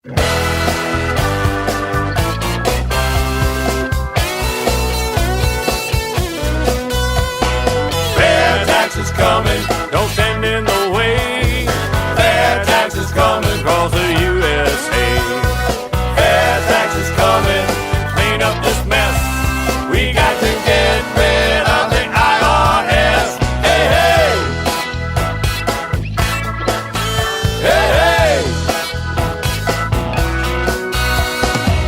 FAIRtax is coming, don't stand in the way. FAIRtax is coming across the USA. FAIRtax is coming, clean up this mess. We got to get rid of the IRS. Hey, hey! Hey, hey!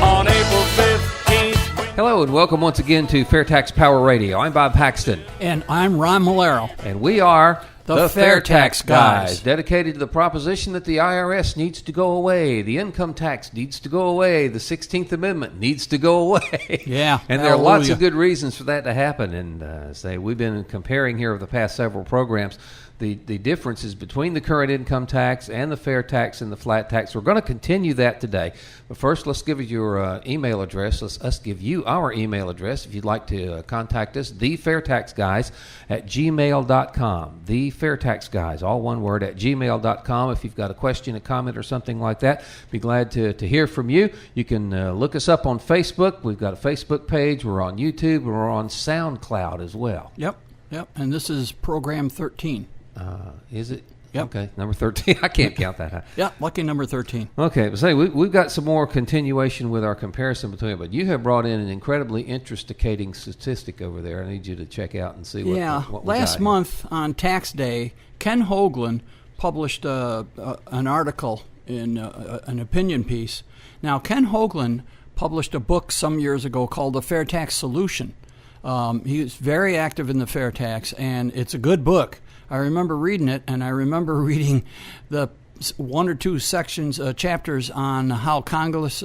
On April 15th... Hello and welcome once again to FAIRtax Power Radio. I'm Bob Paxton. And I'm Ron Malero. And we are The FAIRtax Guys. Dedicated to the proposition that the IRS needs to go away, the income tax needs to go away, the 16th Amendment needs to go away. Yeah. And there are lots of good reasons for that to happen. And we've been comparing here over the past several programs the differences between the current income tax and the fair tax and the flat tax. We're going to continue that today. But first, let's give you your email address. Let's give you our email address if you'd like to contact us, thefairtaxguys@gmail.com. Thefairtaxguys, all one word, @gmail.com. If you've got a question, a comment, or something like that, be glad to hear from you. You can look us up on Facebook. We've got a Facebook page. We're on YouTube. We're on SoundCloud as well. Yep. And this is program 13. Is it? Yep. Okay, number 13. I can't count that high. Yeah, lucky number 13. Okay, but say we've got some more continuation with our comparison between it, but you have brought in an incredibly interesting statistic over there. I need you to check out and see what we got last month on Tax Day, Ken Hoagland published an article in an opinion piece. Now, Ken Hoagland published a book some years ago called The FAIRtax Solution. He was very active in the fair tax, and it's a good book. I remember reading it, and I remember reading the one or two chapters on how Congress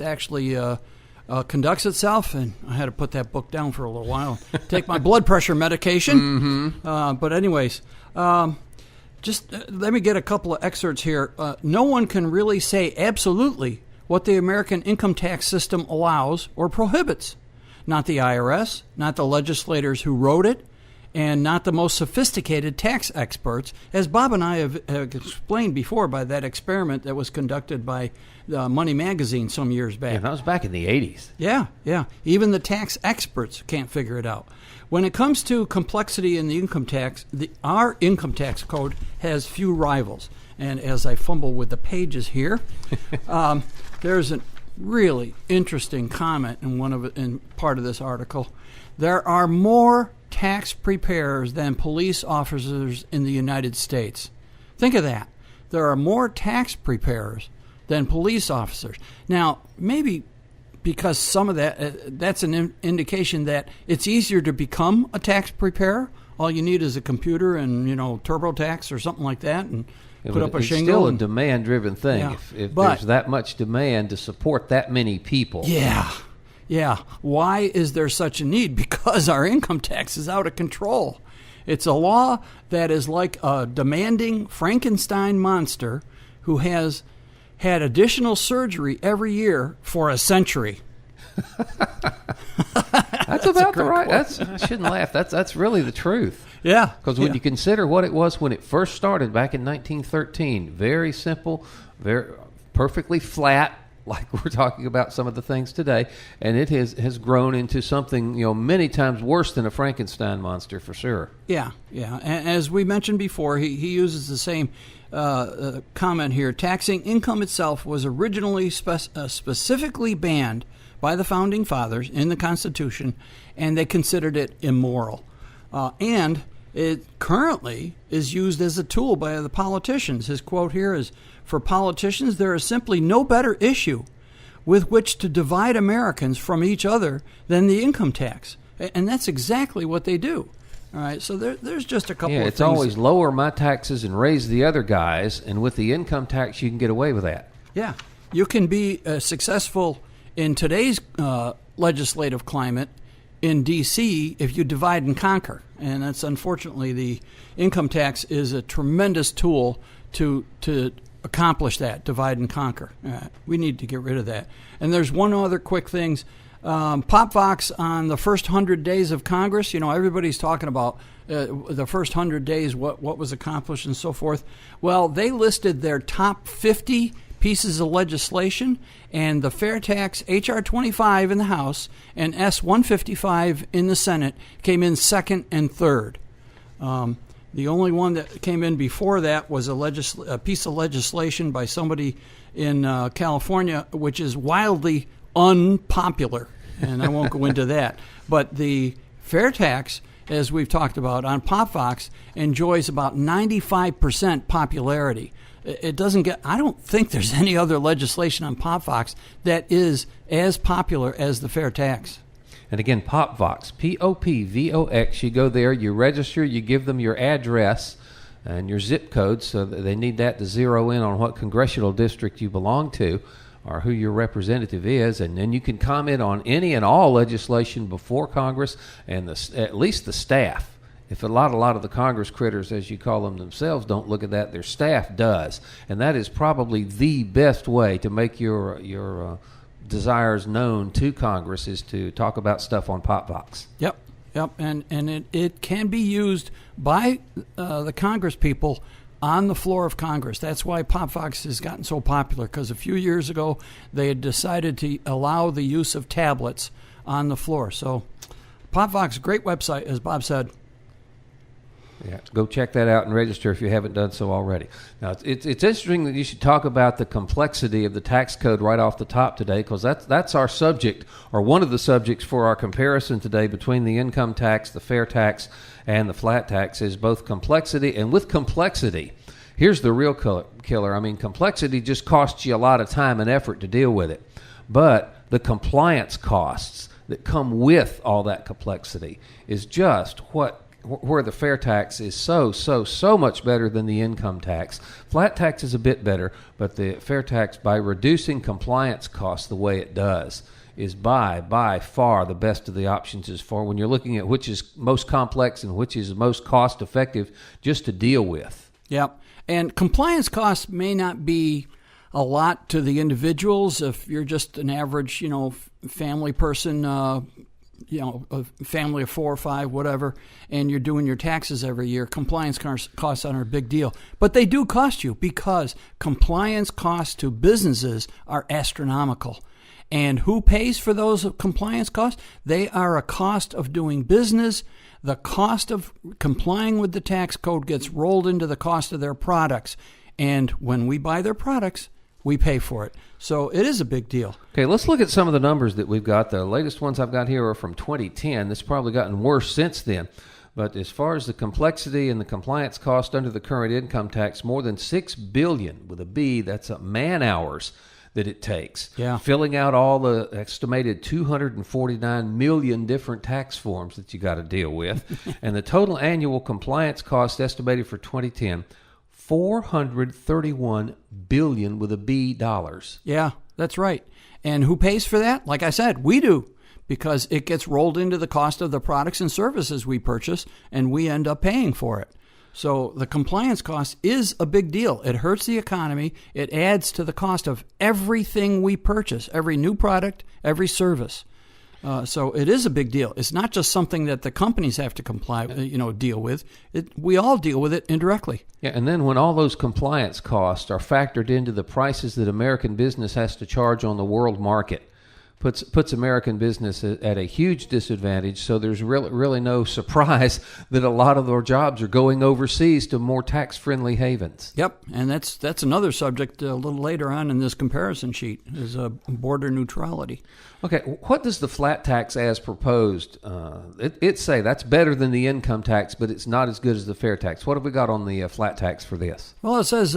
actually conducts itself, and I had to put that book down for a little while, take my blood pressure medication. But anyways, just let me get a couple of excerpts here. No one can really say absolutely what the American income tax system allows or prohibits. Not the IRS, not the legislators who wrote it, and not the most sophisticated tax experts, as Bob and I have explained before by that experiment that was conducted by Money Magazine some years back. Yeah, that was back in the 80s. Yeah. Even the tax experts can't figure it out. When it comes to complexity in the income tax, our income tax code has few rivals. And as I fumble with the pages here, there's a really interesting comment in part of this article. There are more tax preparers than police officers in the United States. Think of that. There are more tax preparers than police officers. Now, maybe because some of that's an indication that it's easier to become a tax preparer. All you need is a computer and, TurboTax or something like that, and put up a shingle. It's still a demand-driven thing. Yeah. If there's that much demand to support that many people. Yeah. Why is there such a need? Because our income tax is out of control. It's a law that is like a demanding Frankenstein monster who has had additional surgery every year for a century. That's about the right. I shouldn't laugh. That's really the truth. Yeah. Because when you consider what it was when it first started back in 1913, very simple, very perfectly flat, like we're talking about some of the things today, and it has grown into something many times worse than a Frankenstein monster for sure. Yeah. And as we mentioned before, he uses the same comment here. Taxing income itself was originally specifically banned by the Founding Fathers in the Constitution, and they considered it immoral. And it currently is used as a tool by the politicians. His quote here is, "For politicians, there is simply no better issue with which to divide Americans from each other than the income tax." And that's exactly what they do. All right, so there's just a couple of things. It's always lower my taxes and raise the other guys, and with the income tax, you can get away with that. Yeah, you can be successful in today's legislative climate in D.C. if you divide and conquer. And that's unfortunately the income tax is a tremendous tool to accomplish that, divide and conquer. We need to get rid of that. And there's one other quick thing. Pop Vox on the first 100 days of Congress, everybody's talking about the first 100 days, what was accomplished and so forth. Well, they listed their top 50 pieces of legislation, and the FAIRtax H.R. 25 in the House and S. 155 in the Senate came in second and third. The only one that came in before that was a piece of legislation by somebody in California, which is wildly unpopular, and I won't go into that. But the FAIRtax, as we've talked about on PopVox, enjoys about 95% popularity. It doesn't get. I don't think there's any other legislation on PopVox that is as popular as the FAIRtax. And again, PopVox, POPVOX. You go there, you register, you give them your address and your zip code, so that they need that to zero in on what congressional district you belong to or who your representative is, and then you can comment on any and all legislation before Congress and at least the staff. If a lot of the Congress critters, as you call them themselves, don't look at that, their staff does. And that is probably the best way to make your desires known to Congress, is to talk about stuff on PopVox. Yep, and it can be used by the Congress people on the floor of Congress. That's why PopVox has gotten so popular, because a few years ago they had decided to allow the use of tablets on the floor. So PopVox, great website, as Bob said. Yeah, go check that out and register if you haven't done so already. Now, it's interesting that you should talk about the complexity of the tax code right off the top today, because that's our subject, or one of the subjects for our comparison today between the income tax, the FAIRtax, and the flat tax, is both complexity. And with complexity, here's the real killer. I mean, complexity just costs you a lot of time and effort to deal with it. But the compliance costs that come with all that complexity is just where the FAIRtax is so much better than the income tax. Flat tax is a bit better, but the FAIRtax, by reducing compliance costs the way it does, is by far the best of the options as far when you're looking at which is most complex and which is most cost effective just to deal with. Yep. And compliance costs may not be a lot to the individuals if you're just an average, family person, a family of 4 or 5, whatever, and you're doing your taxes every year. Compliance costs aren't a big deal. But they do cost you, because compliance costs to businesses are astronomical. And who pays for those compliance costs? They are a cost of doing business. The cost of complying with the tax code gets rolled into the cost of their products. And when we buy their products, we pay for it. So it is a big deal. Okay, let's look at some of the numbers that we've got. The latest ones I've got here are from 2010. This has probably gotten worse since then. But as far as the complexity and the compliance cost under the current income tax, more than $6 billion with a B, that's man-hours that it takes. Yeah. Filling out all the estimated 249 million different tax forms that you got to deal with. And the total annual compliance cost estimated for 2010, $431 billion with a B dollars. Yeah, that's right. And who pays for that? Like I said, we do, because it gets rolled into the cost of the products and services we purchase, and we end up paying for it. So the compliance cost is a big deal. It hurts the economy. It adds to the cost of everything we purchase, every new product, every service. So it is a big deal. It's not just something that the companies have to deal with. We all deal with it indirectly. Yeah, and then when all those compliance costs are factored into the prices that American business has to charge on the world market, puts American business at a huge disadvantage. So there's really no surprise that a lot of their jobs are going overseas to more tax-friendly havens. Yep, and that's another subject a little later on in this comparison sheet, is border neutrality. Okay, what does the flat tax as proposed? It say that's better than the income tax, but it's not as good as the FAIRtax. What have we got on the flat tax for this? Well, it says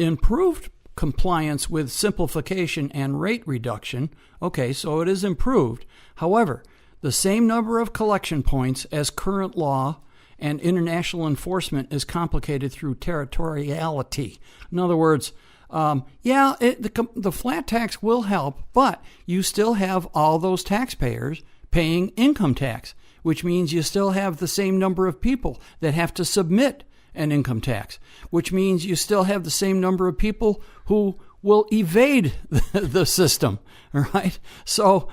improved compliance with simplification and rate reduction. Okay, so it is improved. However, the same number of collection points as current law and international enforcement is complicated through territoriality. In other words, the flat tax will help, but you still have all those taxpayers paying income tax, which means you still have the same number of people that have to submit an income tax, which means you still have the same number of people who will evade the system, right? So,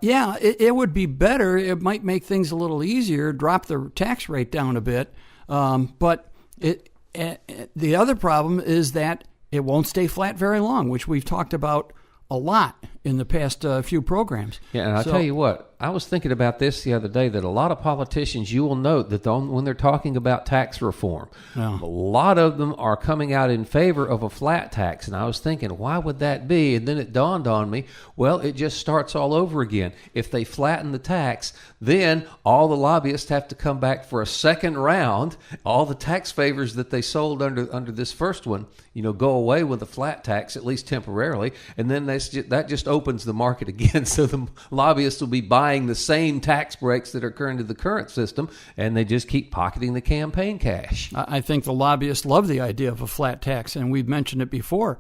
it would be better. It might make things a little easier, drop the tax rate down a bit, but the other problem is that it won't stay flat very long, which we've talked about a lot in the past few programs. Yeah, and I'll tell you what, I was thinking about this the other day, that a lot of politicians, you will note that when they're talking about tax reform, a lot of them are coming out in favor of a flat tax. And I was thinking, why would that be? And then it dawned on me, well, it just starts all over again. If they flatten the tax, then all the lobbyists have to come back for a second round. All the tax favors that they sold under this first one, go away with a flat tax, at least temporarily. And then that just opens the market again. So the lobbyists will be buying the same tax breaks that are current to the current system, and they just keep pocketing the campaign cash. I think the lobbyists love the idea of a flat tax, and we've mentioned it before.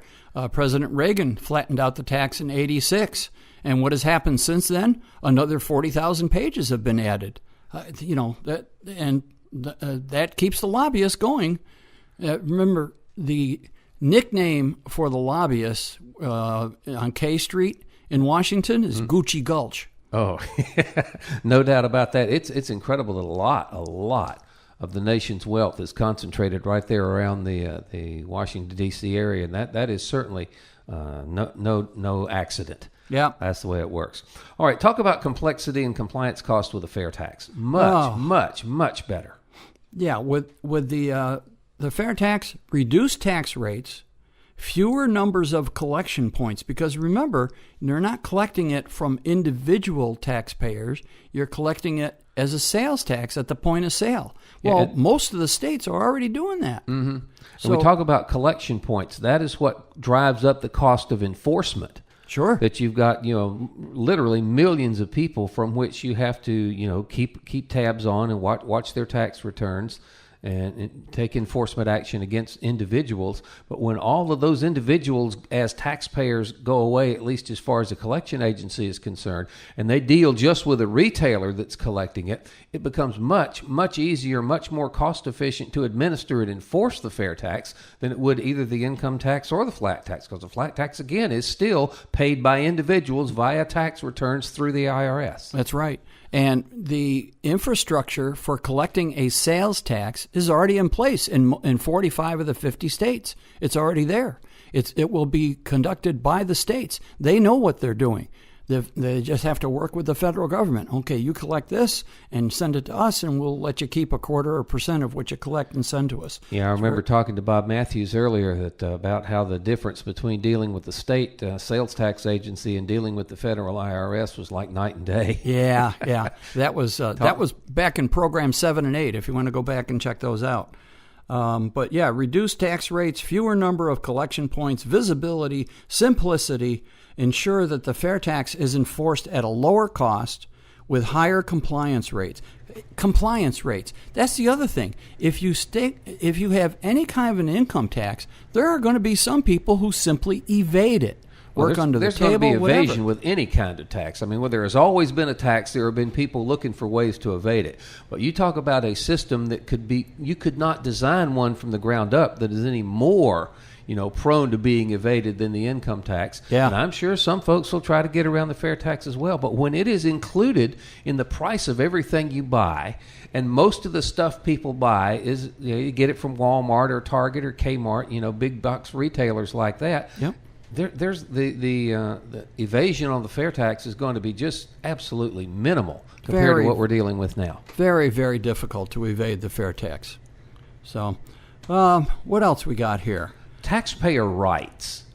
President Reagan flattened out the tax in '86, and what has happened since then? Another 40,000 pages have been added. That keeps the lobbyists going. Remember, the nickname for the lobbyists on K Street in Washington is Gucci Gulch. Oh, no doubt about that. It's incredible that a lot of the nation's wealth is concentrated right there around the Washington, D.C. area, and that is certainly no accident. Yeah, that's the way it works. All right, talk about complexity and compliance cost with a fair tax. Much better. Yeah, with the fair tax, reduced tax rates, fewer numbers of collection points, because remember, you're not collecting it from individual taxpayers. You're collecting it as a sales tax at the point of sale. Well, most of the states are already doing that. Mm-hmm. So when we talk about collection points, that is what drives up the cost of enforcement. Sure. That you've got, literally millions of people from which you have to, keep tabs on and watch their tax returns and take enforcement action against individuals. But when all of those individuals as taxpayers go away, at least as far as the collection agency is concerned, and they deal just with a retailer that's collecting it, it becomes much easier, much more cost efficient to administer and enforce the fair tax than it would either the income tax or the flat tax, because the flat tax, again, is still paid by individuals via tax returns through the IRS. That's right. And the infrastructure for collecting a sales tax is already in place in 45 of the 50 states. It's already there. It will be conducted by the states. They know what they're doing. They just have to work with the federal government. Okay, you collect this and send it to us, and we'll let you keep 1/4% of what you collect and send to us. Yeah, I remember talking to Bob Matthews earlier about how the difference between dealing with the state sales tax agency and dealing with the federal IRS was like night and day. Yeah. That was back in program 7 and 8, if you want to go back and check those out. But yeah, reduced tax rates, fewer number of collection points, visibility, simplicity, ensure that the fair tax is enforced at a lower cost with higher compliance rates. Compliance rates. That's the other thing. If you have any kind of an income tax, there are going to be some people who simply evade it. Work under the table, there's going to be evasion whatever. with any kind of tax. I mean, where there has always been a tax, there have been people looking for ways to evade it. But you talk about a system that you could not design one from the ground up that is any more, prone to being evaded than the income tax. Yeah. And I'm sure some folks will try to get around the fair tax as well. But when it is included in the price of everything you buy, and most of the stuff people buy is, you get it from Walmart or Target or Kmart, big box retailers like that. Yep. There's the evasion on the fair tax is going to be just absolutely minimal compared to what we're dealing with now. Very, very difficult to evade the fair tax. So, what else we got here? Taxpayer rights.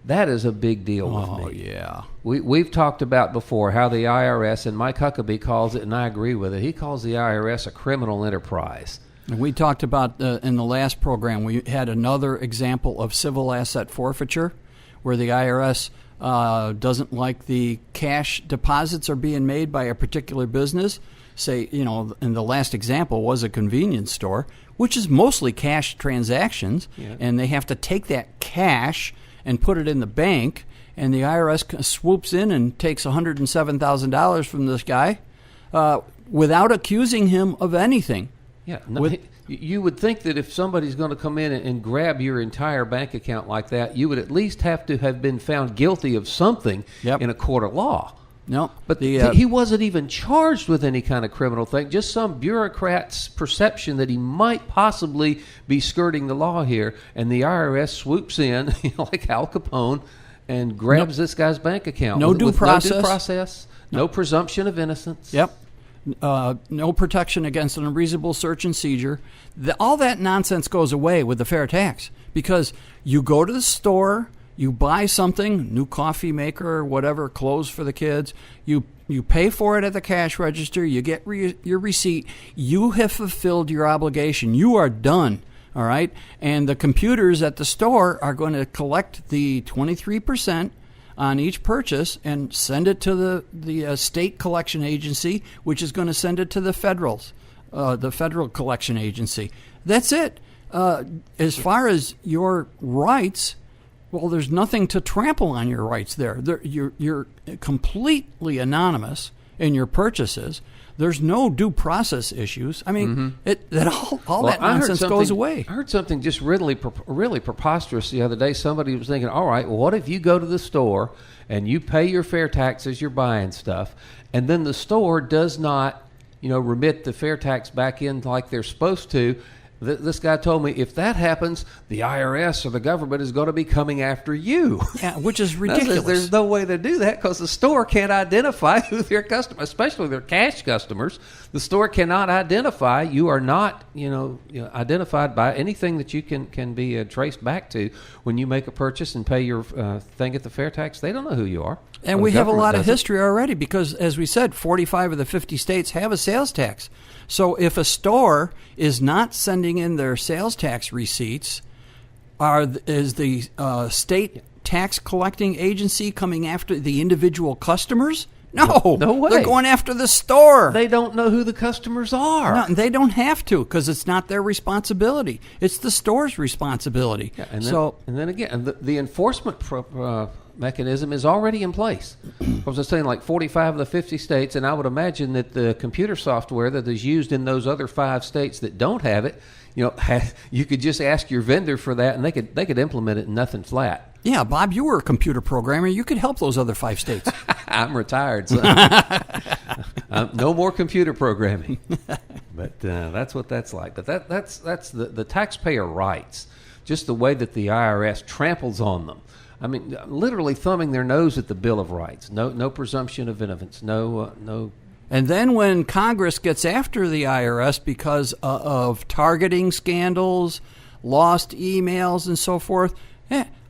That is a big deal with me. Oh, yeah. We've talked about before how the IRS, and Mike Huckabee calls it, and I agree with it, he calls the IRS a criminal enterprise. And we talked about, in the last program, we had another example of civil asset forfeiture, where the IRS doesn't like the cash deposits are being made by a particular business. Say, and the last example was a convenience store, which is mostly cash transactions, and they have to take that cash and put it in the bank, and the IRS swoops in and takes $107,000 from this guy without accusing him of anything. Yeah, you would think that if somebody's going to come in and grab your entire bank account like that, you would at least have to have been found guilty of something in a court of law. No. But he wasn't even charged with any kind of criminal thing, just some bureaucrat's perception that he might possibly be skirting the law here, and the IRS swoops in, like Al Capone, and grabs this guy's bank account. No due process. No due process, no presumption of innocence. Yep. No protection against an unreasonable search and seizure. All that nonsense goes away with the fair tax, because you go to the store, you buy something, new coffee maker or whatever, clothes for the kids, you pay for it at the cash register, you get your receipt, you have fulfilled your obligation. You are done, all right? And the computers at the store are going to collect the 23% on each purchase and send it to the state collection agency, which is going to send it to the federal collection agency. That's it. As far as your rights, well, there's nothing to trample on your rights there. You're completely anonymous in your purchases. There's no due process issues. I mean, that nonsense goes away. I heard something just really preposterous the other day. Somebody was thinking, all right, well, what if you go to the store and you pay your fair tax as you're buying stuff, and then the store does not, remit the fair tax back in like they're supposed to? This guy told me, if that happens, the IRS or the government is going to be coming after you. Yeah, which is ridiculous. There's no way to do that because the store can't identify who their customers, especially their cash customers. The store cannot identify. You are not, identified by anything that you can be traced back to when you make a purchase and pay your thing at the fair tax. They don't know who you are. And we have a lot of history already because, as we said, 45 of the 50 states have a sales tax. So if a store is not sending in their sales tax receipts, is the state tax collecting agency coming after the individual customers? No way. They're going after the store. They don't know who the customers are. No, they don't have to because it's not their responsibility. It's the store's responsibility. Yeah, and then again, the enforcement mechanism is already in place. I was just saying, like 45 of the 50 states, and I would imagine that the computer software that is used in those other 5 states that don't have it, you could just ask your vendor for that, and they could implement it in nothing flat. Yeah, Bob, you were a computer programmer. You could help those other 5 states. I'm retired, son. No more computer programming. But that's what that's like. But that's the taxpayer rights, just the way that the IRS tramples on them. I mean, literally thumbing their nose at the Bill of Rights. No presumption of innocence. No. And then when Congress gets after the IRS because of targeting scandals, lost emails, and so forth,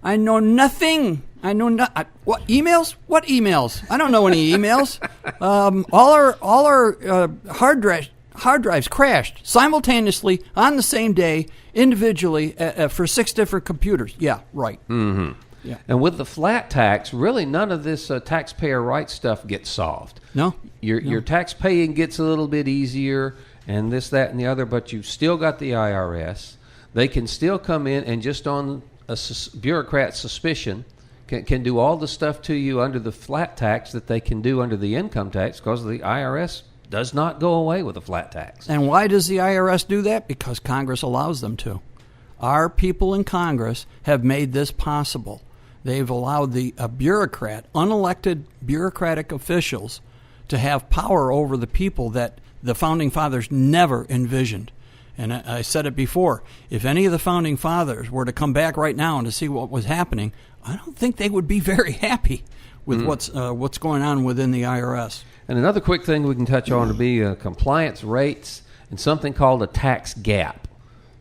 I know nothing. What emails? What emails? I don't know any emails. All our hard drives crashed simultaneously on the same day, individually, for 6 different computers. Yeah, right. Mm-hmm. Yeah. And with the flat tax, really none of this taxpayer rights stuff gets solved. No. Your tax paying gets a little bit easier, and this, that, and the other, but you've still got the IRS. They can still come in and just on a bureaucrat's suspicion can do all the stuff to you under the flat tax that they can do under the income tax because the IRS does not go away with a flat tax. And why does the IRS do that? Because Congress allows them to. Our people in Congress have made this possible. They've allowed a bureaucrat, unelected bureaucratic officials, to have power over the people that the Founding Fathers never envisioned. And I said it before, if any of the Founding Fathers were to come back right now and to see what was happening, I don't think they would be very happy with what's going on within the IRS. And another quick thing we can touch on would be compliance rates and something called a tax gap.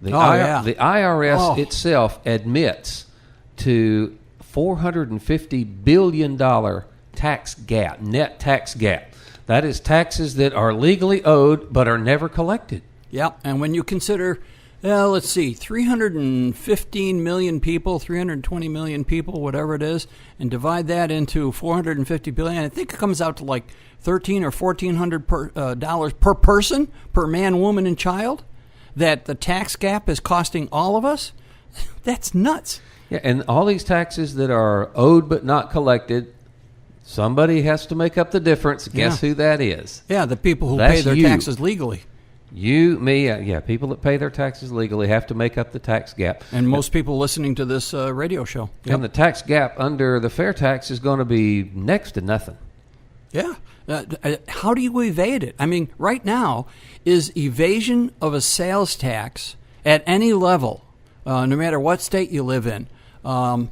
The IRS itself admits to $450 billion tax gap, net tax gap. That is taxes that are legally owed but are never collected. Yeah, and when you consider, 315 million people, 320 million people, whatever it is, and divide that into 450 billion, I think it comes out to like $1,300 or $1,400 dollars per person, per man, woman, and child, that the tax gap is costing all of us. That's nuts. Yeah, and all these taxes that are owed but not collected, somebody has to make up the difference. Guess who that is? Yeah, the people who pay their taxes legally. You, me, people that pay their taxes legally have to make up the tax gap. And most people listening to this radio show. Yep. And the tax gap under the fair tax is going to be next to nothing. Yeah. How do you evade it? I mean, right now, is evasion of a sales tax at any level, no matter what state you live in,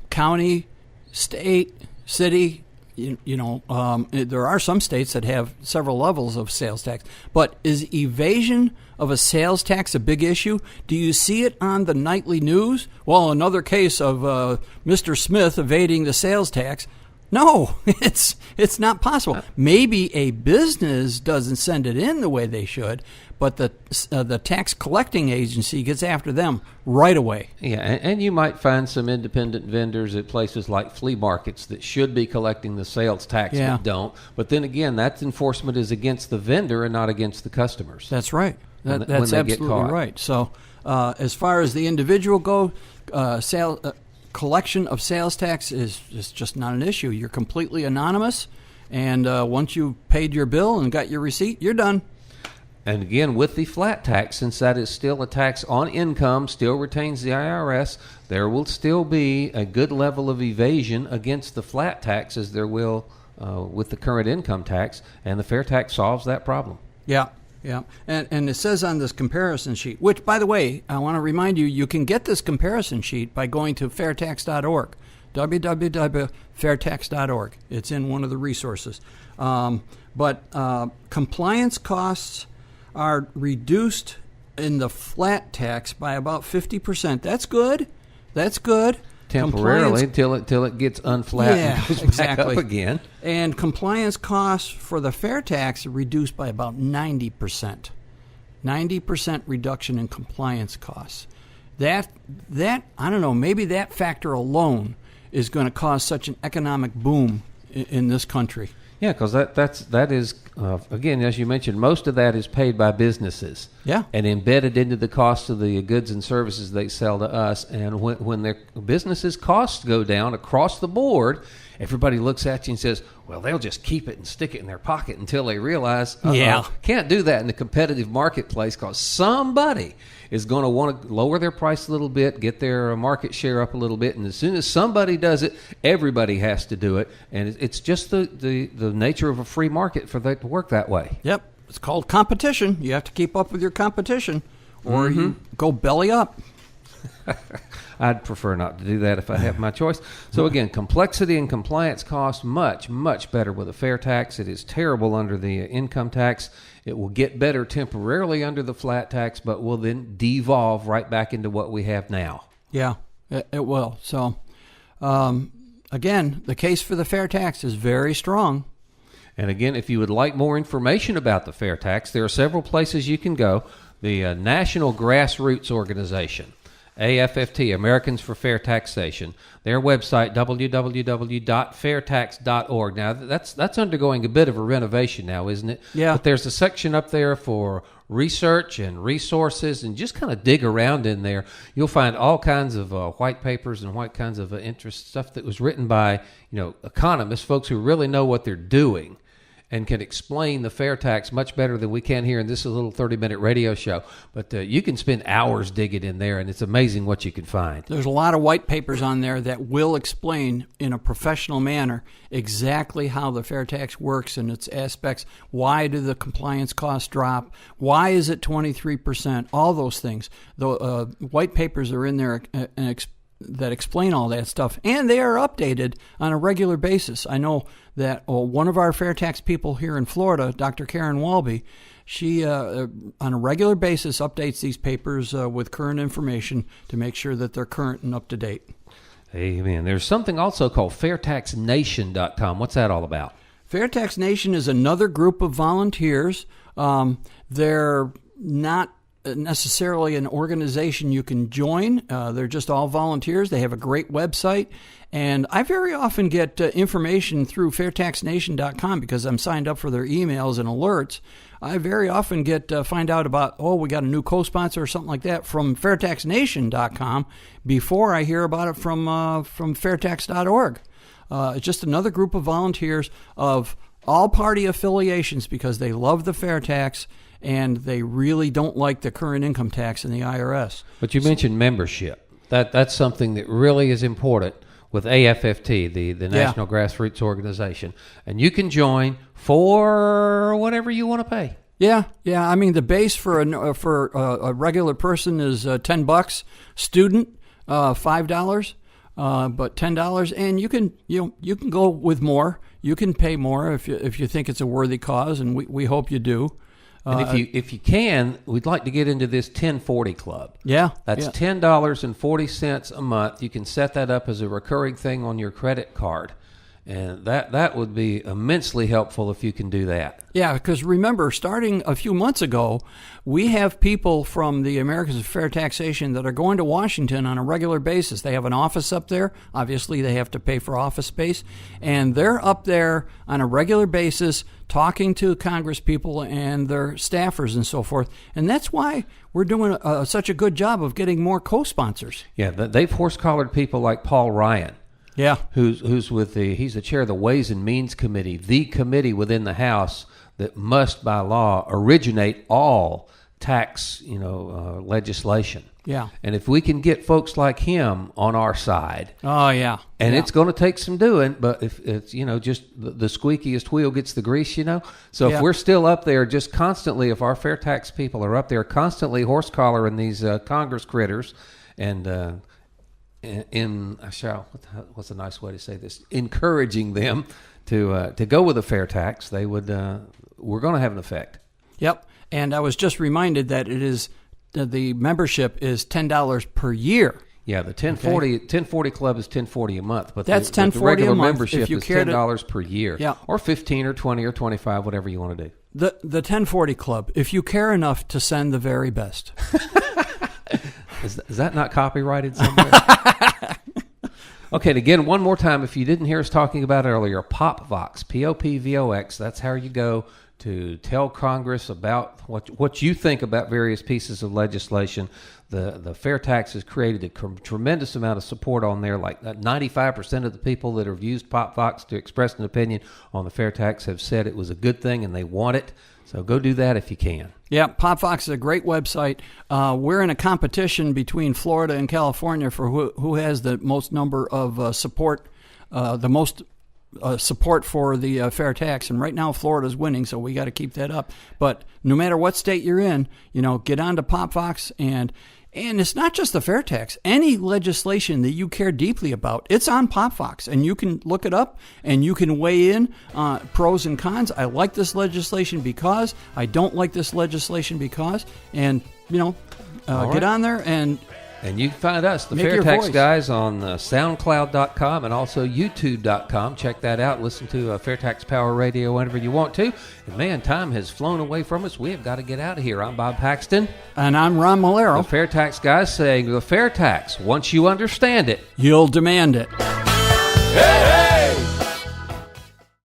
county, state, city, there are some states that have several levels of sales tax. But is evasion of a sales tax a big issue? Do you see it on the nightly news? Well, another case of Mr. Smith evading the sales tax. No, it's not possible. Maybe a business doesn't send it in the way they should, but the tax collecting agency gets after them right away. Yeah, and you might find some independent vendors at places like flea markets that should be collecting the sales tax but don't. But then again, that enforcement is against the vendor and not against the customers. That's right. That's absolutely right. So as far as the individual go, collection of sales tax is just not an issue. You're completely anonymous, and once you've paid your bill and got your receipt, you're done. And again, with the flat tax, since that is still a tax on income, still retains the IRS, there will still be a good level of evasion against the flat tax as there will with the current income tax, and the fair tax solves that problem. Yeah. Yeah, and it says on this comparison sheet, which, by the way, I want to remind you, you can get this comparison sheet by going to fairtax.org, www.fairtax.org. It's in one of the resources. But compliance costs are reduced in the flat tax by about 50%. That's good. That's good. Temporarily till it gets unflat and goes back up again. And compliance costs for the fair tax are reduced by about 90%. 90% reduction in compliance costs. That I don't know, maybe that factor alone is going to cause such an economic boom in this country. Yeah, because that is again, as you mentioned, most of that is paid by businesses. Yeah, and embedded into the cost of the goods and services they sell to us. And when their businesses' costs go down across the board, everybody looks at you and says, "Well, they'll just keep it and stick it in their pocket until they realize, can't do that in the competitive marketplace because somebody is going to want to lower their price a little bit, get their market share up a little bit, and as soon as somebody does it, everybody has to do it, and it's just the nature of a free market for that to work that way." Yep, it's called competition. You have to keep up with your competition, or you go belly up. I'd prefer not to do that if I have my choice. So again, complexity and compliance cost much, much better with a fair tax. It is terrible under the income tax. It will get better temporarily under the flat tax, but will then devolve right back into what we have now. Yeah, it will. So again, the case for the fair tax is very strong. And again, if you would like more information about the fair tax, there are several places you can go. The National Grassroots Organization, AFFT, Americans for Fair Taxation, their website, www.fairtax.org. Now, that's undergoing a bit of a renovation now, isn't it? Yeah. But there's a section up there for research and resources, and just kind of dig around in there. You'll find all kinds of white papers and what kinds of interest stuff that was written by, economists, folks who really know what they're doing and can explain the fair tax much better than we can here in this little 30-minute radio show. But you can spend hours digging in there, and it's amazing what you can find. There's a lot of white papers on there that will explain in a professional manner exactly how the fair tax works and its aspects. Why do the compliance costs drop? Why is it 23%? All those things. The white papers are in there that explain all that stuff, and they are updated on a regular basis. I know that one of our fair tax people here in Florida, Dr. Karen Walby, she on a regular basis updates these papers with current information to make sure that they're current and up to date. Amen. There's something also called FairtaxNation.com. What's that all about? FairtaX Nation is another group of volunteers. They're not necessarily an organization you can join. They're just all volunteers. They have a great website. And I very often get information through FairtaxNation.com because I'm signed up for their emails and alerts. I very often find out about, we got a new co-sponsor or something like that from FairtaxNation.com before I hear about it from Fairtax.org. It's just another group of volunteers of all party affiliations because they love the fair tax and they really don't like the current income tax in the IRS. But you mentioned membership. That's something that really is important. with AFFT, the National Grassroots Organization, and you can join for whatever you want to pay. Yeah. I mean, the base for a regular person is $10. Student, $5, but $10, and you can go with more. You can pay more if you think it's a worthy cause, and we hope you do. And if you can, we'd like to get into this 1040 club. Yeah. That's $10.40 a month. You can set that up as a recurring thing on your credit card. And that would be immensely helpful if you can do that. Yeah, because remember, starting a few months ago, we have people from the Americans of Fair Taxation that are going to Washington on a regular basis. They have an office up there. Obviously, they have to pay for office space. And they're up there on a regular basis talking to Congress people and their staffers and so forth. And that's why we're doing such a good job of getting more co-sponsors. Yeah, they've horse-collared people like Paul Ryan. Yeah, who's he's the chair of the Ways and Means Committee, the committee within the House that must by law originate all tax legislation. Yeah, and if we can get folks like him on our side, and it's going to take some doing, but if it's just the squeakiest wheel gets the grease, So if we're still up there just constantly, if our fair tax people are up there constantly horse collaring these Congress critters, and what's a nice way to say this? Encouraging them to go with a fair tax, they would. We're going to have an effect. Yep, and I was just reminded that it is the membership is $10 per year. Yeah, the 1040 club is $10.40 a month, but that's the $10.40 regular a month membership if you is care $10 per year. Yeah. Or $15 or $20 or $25, whatever you want to do. The 1040 club, if you care enough to send the very best. Is that not copyrighted somewhere? Okay, and again, one more time, if you didn't hear us talking about it earlier, POPVOX, POPVOX, that's how you go to tell Congress about what you think about various pieces of legislation. The fair tax has created a tremendous amount of support on there. Like 95% of the people that have used POPVOX to express an opinion on the fair tax have said it was a good thing and they want it. So go do that if you can. Yeah, POPVOX is a great website. We're in a competition between Florida and California for who has the most number of support, support for the fair tax. And right now Florida's winning, so we got to keep that up. But no matter what state you're in, get on to POPVOX and it's not just the fair tax. Any legislation that you care deeply about, it's on POPVOX, and you can look it up, and you can weigh in pros and cons. I like this legislation because, I don't like this legislation because, and, get on there and you can find us, the Make your FAIRtax voice. Guys, on SoundCloud.com and also YouTube.com. Check that out. Listen to FAIRtax Power Radio whenever you want to. And man, time has flown away from us. We have got to get out of here. I'm Bob Paxton. And I'm Ron Malero. The FAIRtax Guys saying, the fair tax, once you understand it, You'll demand it. Hey, hey.